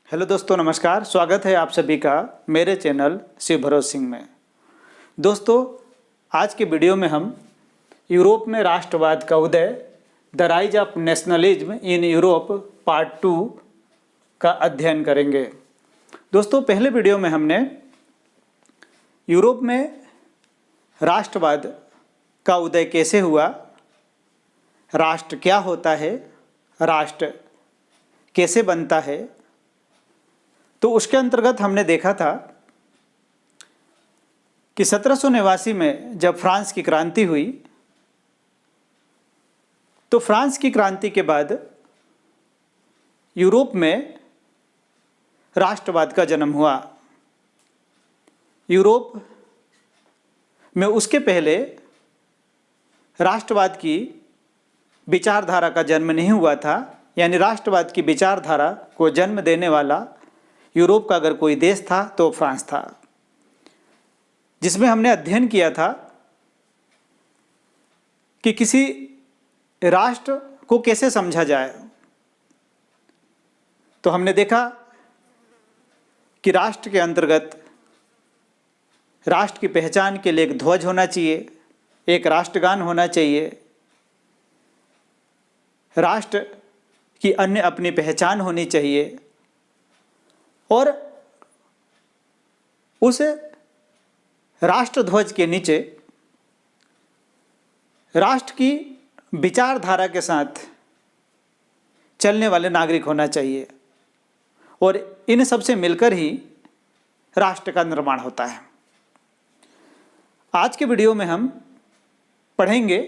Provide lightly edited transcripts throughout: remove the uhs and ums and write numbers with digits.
Hello दोस्तों, नमस्कार। स्वागत है आप सभी का मेरे चैनल शिव भरोस सिंह में। दोस्तों, आज के वीडियो में हम यूरोप में राष्ट्रवाद का उदय, the rise of nationalism in Europe part 2 का अध्ययन करेंगे। दोस्तों, पहले वीडियो में हमने यूरोप में राष्ट्रवाद का उदय कैसे हुआ, राष्ट्र क्या होता है, राष्ट्र कैसे बनता है, तो उसके अंतर्गत हमने देखा था कि 1789 में जब फ्रांस की क्रांति हुई, तो फ्रांस की क्रांति के बाद यूरोप में राष्ट्रवाद का जन्म हुआ। यूरोप में उसके पहले राष्ट्रवाद की विचारधारा का जन्म नहीं हुआ था। यानी राष्ट्रवाद की विचारधारा को जन्म देने वाला यूरोप का अगर कोई देश था तो फ्रांस था, जिसमें हमने अध्ययन किया था कि किसी राष्ट्र को कैसे समझा जाए। तो हमने देखा कि राष्ट्र के अंतर्गत राष्ट्र की पहचान के लिए एक ध्वज होना चाहिए, एक राष्ट्रगान होना चाहिए, राष्ट्र की अन्य अपनी पहचान होनी चाहिए, और उस राष्ट्रध्वज के नीचे राष्ट्र की विचारधारा के साथ चलने वाले नागरिक होना चाहिए, और इन सब से मिलकर ही राष्ट्र का निर्माण होता है। आज के वीडियो में हम पढ़ेंगे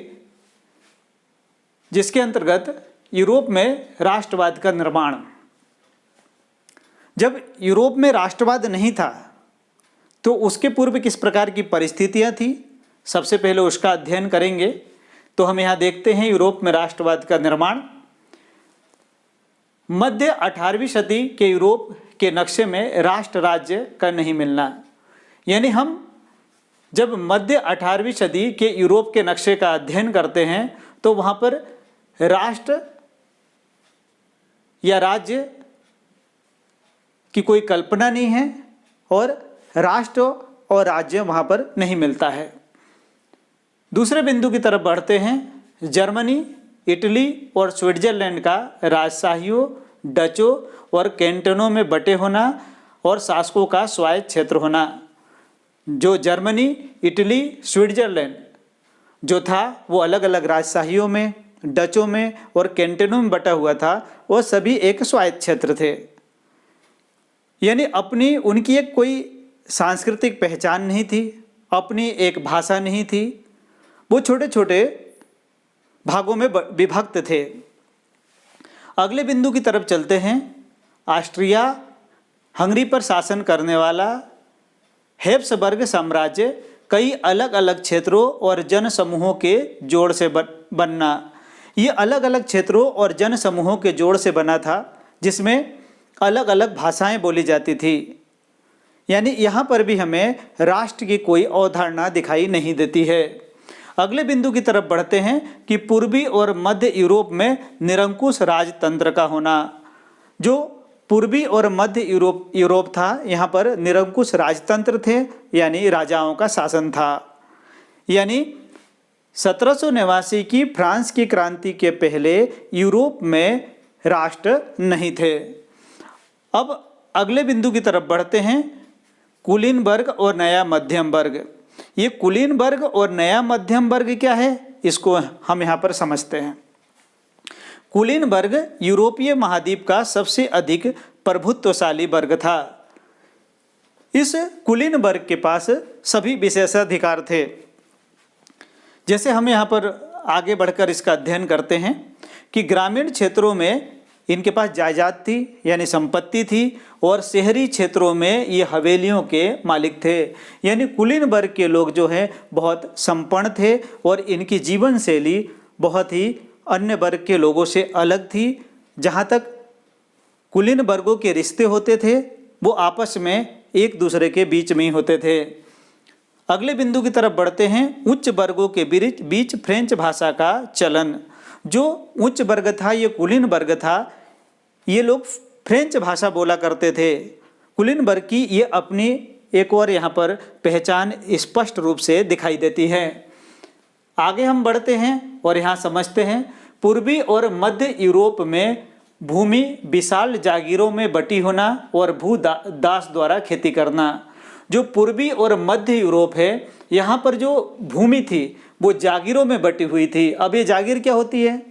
जिसके अंतर्गत यूरोप में राष्ट्रवाद का निर्माण। जब यूरोप में राष्ट्रवाद नहीं था तो उसके पूर्व किस प्रकार की परिस्थितियां थी, सबसे पहले उसका अध्ययन करेंगे। तो हम यहाँ देखते हैं यूरोप में राष्ट्रवाद का निर्माण। मध्य 18वीं सदी के यूरोप के नक्शे में राष्ट्र राज्य का नहीं मिलना। यानी हम जब मध्य 18वीं सदी के यूरोप के नक्शे का अध्ययन करते हैं तो वहाँ पर राष्ट्र या राज्य की कोई कल्पना नहीं है, और राष्ट्र और राज्य वहाँ पर नहीं मिलता है। दूसरे बिंदु की तरफ बढ़ते हैं। जर्मनी, इटली और स्विट्जरलैंड का राजशाहियों, डचों और कैंटनों में बटे होना और शासकों का स्वायत्त क्षेत्र होना। जो जर्मनी, इटली, स्विट्जरलैंड जो था वो अलग अलग राजशाहियों में, डचों में और कैंटनों में बटा हुआ था। वो सभी एक स्वायत्त क्षेत्र थे। यानी अपनी उनकी एक कोई सांस्कृतिक पहचान नहीं थी, अपनी एक भाषा नहीं थी। वो छोटे छोटे भागों में विभक्त थे। अगले बिंदु की तरफ चलते हैं। ऑस्ट्रिया हंगरी पर शासन करने वाला हैब्सबर्ग साम्राज्य कई अलग अलग क्षेत्रों और जन समूहों के जोड़ से बनना। ये अलग अलग क्षेत्रों और जन समूहों के जोड़ से बना था, जिसमें अलग अलग भाषाएं बोली जाती थी। यानी यहाँ पर भी हमें राष्ट्र की कोई अवधारणा दिखाई नहीं देती है। अगले बिंदु की तरफ बढ़ते हैं कि पूर्वी और मध्य यूरोप में निरंकुश राजतंत्र का होना। जो पूर्वी और मध्य यूरोप था, यहाँ पर निरंकुश राजतंत्र थे, यानी राजाओं का शासन था। यानी 1789 की फ्रांस की क्रांति के पहले यूरोप में राष्ट्र नहीं थे। अब अगले बिंदु की तरफ बढ़ते हैं। कुलीन वर्ग और नया मध्यम वर्ग। ये कुलीन वर्ग और नया मध्यम वर्ग क्या है, इसको हम यहाँ पर समझते हैं। कुलीन वर्ग यूरोपीय महाद्वीप का सबसे अधिक प्रभुत्वशाली वर्ग था। इस कुलीन वर्ग के पास सभी विशेषाधिकार थे। जैसे हम यहाँ पर आगे बढ़कर इसका अध्ययन करते हैं कि ग्रामीण क्षेत्रों में इनके पास जायदाद थी, यानी संपत्ति थी, और शहरी क्षेत्रों में ये हवेलियों के मालिक थे। यानी कुलीन वर्ग के लोग जो हैं बहुत संपन्न थे, और इनकी जीवन शैली बहुत ही अन्य वर्ग के लोगों से अलग थी। जहाँ तक कुलीन वर्गों के रिश्ते होते थे वो आपस में एक दूसरे के बीच में ही होते थे। अगले बिंदु की तरफ बढ़ते हैं। उच्च वर्गों के बीच फ्रेंच भाषा का चलन। जो उच्च वर्ग था, ये कुलीन वर्ग था, ये लोग फ्रेंच भाषा बोला करते थे। कुलीनबर्ग की ये अपनी एक और यहाँ पर पहचान स्पष्ट रूप से दिखाई देती है। आगे हम बढ़ते हैं और यहाँ समझते हैं, पूर्वी और मध्य यूरोप में भूमि विशाल जागीरों में बटी होना और दास द्वारा खेती करना। जो पूर्वी और मध्य यूरोप है, यहाँ पर जो भूमि थी वो जागीरों में बटी हुई थी। अब ये जागीर क्या होती है?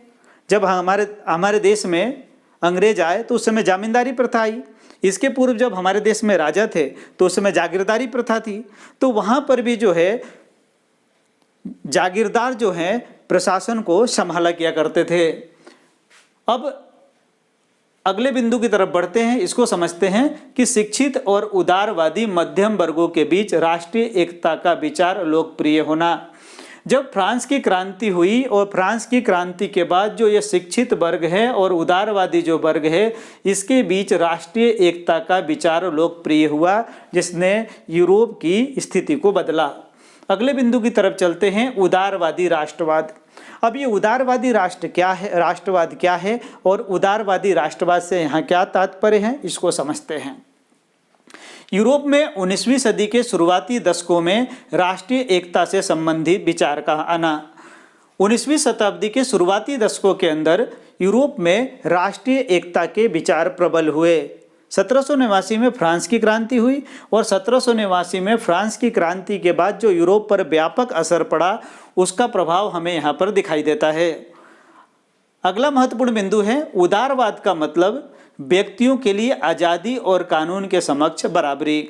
जब हमारे देश में अंग्रेज आए तो उस समय जामींदारी प्रथा आई। इसके पूर्व जब हमारे देश में राजा थे तो उस समय जागीरदारी प्रथा थी। तो वहाँ पर भी जो है जागीरदार जो हैं प्रशासन को संभाला किया करते थे। अब अगले बिंदु की तरफ बढ़ते हैं। इसको समझते हैं कि शिक्षित और उदारवादी मध्यम वर्गों के बीच राष्ट्रीय एकता का विचार लोकप्रिय होना। जब फ्रांस की क्रांति हुई और फ्रांस की क्रांति के बाद जो ये शिक्षित वर्ग है और उदारवादी जो वर्ग है, इसके बीच राष्ट्रीय एकता का विचार लोकप्रिय हुआ, जिसने यूरोप की स्थिति को बदला। अगले बिंदु की तरफ चलते हैं, उदारवादी राष्ट्रवाद। अब ये उदारवादी राष्ट्रवाद क्या है और उदारवादी राष्ट्रवाद से यहाँ क्या तात्पर्य है, इसको समझते हैं। यूरोप में 19वीं सदी के शुरुआती दशकों में राष्ट्रीय एकता से संबंधित विचार का आना। 19वीं शताब्दी के शुरुआती दशकों के अंदर यूरोप में राष्ट्रीय एकता के विचार प्रबल हुए। 1789 में फ्रांस की क्रांति हुई और 1789 में फ्रांस की क्रांति के बाद जो यूरोप पर व्यापक असर पड़ा, उसका प्रभाव हमें यहाँ पर दिखाई देता है। अगला महत्वपूर्ण बिंदु है, उदारवाद का मतलब व्यक्तियों के लिए आज़ादी और कानून के समक्ष बराबरी।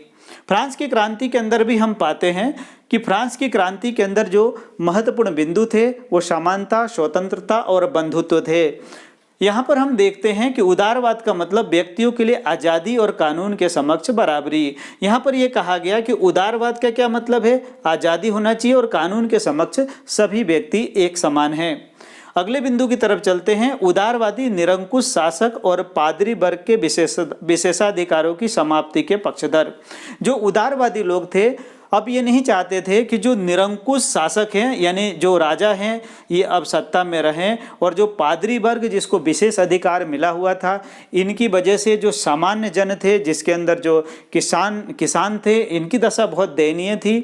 फ्रांस की क्रांति के अंदर भी हम पाते हैं कि फ्रांस की क्रांति के अंदर जो महत्वपूर्ण बिंदु थे वो समानता, स्वतंत्रता और बंधुत्व थे। यहाँ पर हम देखते हैं कि उदारवाद का मतलब व्यक्तियों के लिए आज़ादी और कानून के समक्ष बराबरी। यहाँ पर यह कहा गया कि उदारवाद का क्या मतलब है? आज़ादी होना चाहिए और कानून के समक्ष सभी व्यक्ति एक समान हैं। अगले बिंदु की तरफ चलते हैं, उदारवादी निरंकुश शासक और पादरी वर्ग के विशेषाधिकारों की समाप्ति के पक्षधर। जो उदारवादी लोग थे, अब ये नहीं चाहते थे कि जो निरंकुश शासक हैं यानी जो राजा हैं ये अब सत्ता में रहें, और जो पादरी वर्ग जिसको विशेष अधिकार मिला हुआ था, इनकी वजह से जो सामान्य जन थे, जिसके अंदर जो किसान थे, इनकी दशा बहुत दयनीय थी।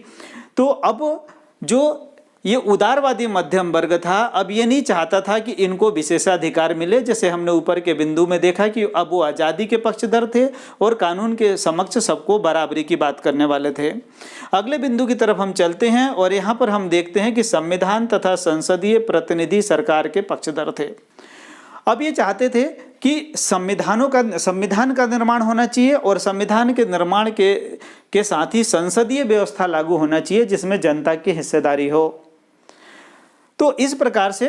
तो अब जो ये उदारवादी मध्यम वर्ग था, अब ये नहीं चाहता था कि इनको विशेषाधिकार मिले। जैसे हमने ऊपर के बिंदु में देखा कि अब वो आज़ादी के पक्षधर थे और कानून के समक्ष सबको बराबरी की बात करने वाले थे। अगले बिंदु की तरफ हम चलते हैं और यहाँ पर हम देखते हैं कि संविधान तथा संसदीय प्रतिनिधि सरकार के पक्षधर थे। अब ये चाहते थे कि संविधान का निर्माण होना चाहिए और संविधान के निर्माण के साथ ही संसदीय व्यवस्था लागू होना चाहिए जिसमें जनता की हिस्सेदारी हो। तो इस प्रकार से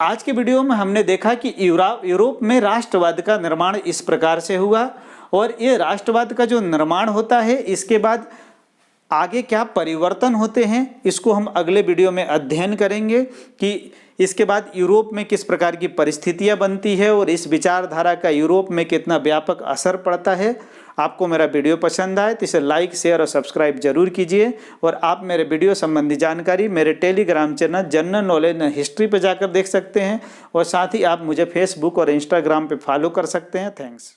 आज के वीडियो में हमने देखा कि यूरोप में राष्ट्रवाद का निर्माण इस प्रकार से हुआ, और ये राष्ट्रवाद का जो निर्माण होता है इसके बाद आगे क्या परिवर्तन होते हैं, इसको हम अगले वीडियो में अध्ययन करेंगे कि इसके बाद यूरोप में किस प्रकार की परिस्थितियां बनती है और इस विचारधारा का यूरोप में कितना व्यापक असर पड़ता है। आपको मेरा वीडियो पसंद आए तो इसे लाइक, शेयर और सब्सक्राइब जरूर कीजिए, और आप मेरे वीडियो संबंधी जानकारी मेरे Telegram channel general knowledge and history पर जाकर देख सकते हैं, और साथ ही आप मुझे फेसबुक और इंस्टाग्राम पे फॉलो कर सकते हैं। थैंक्स।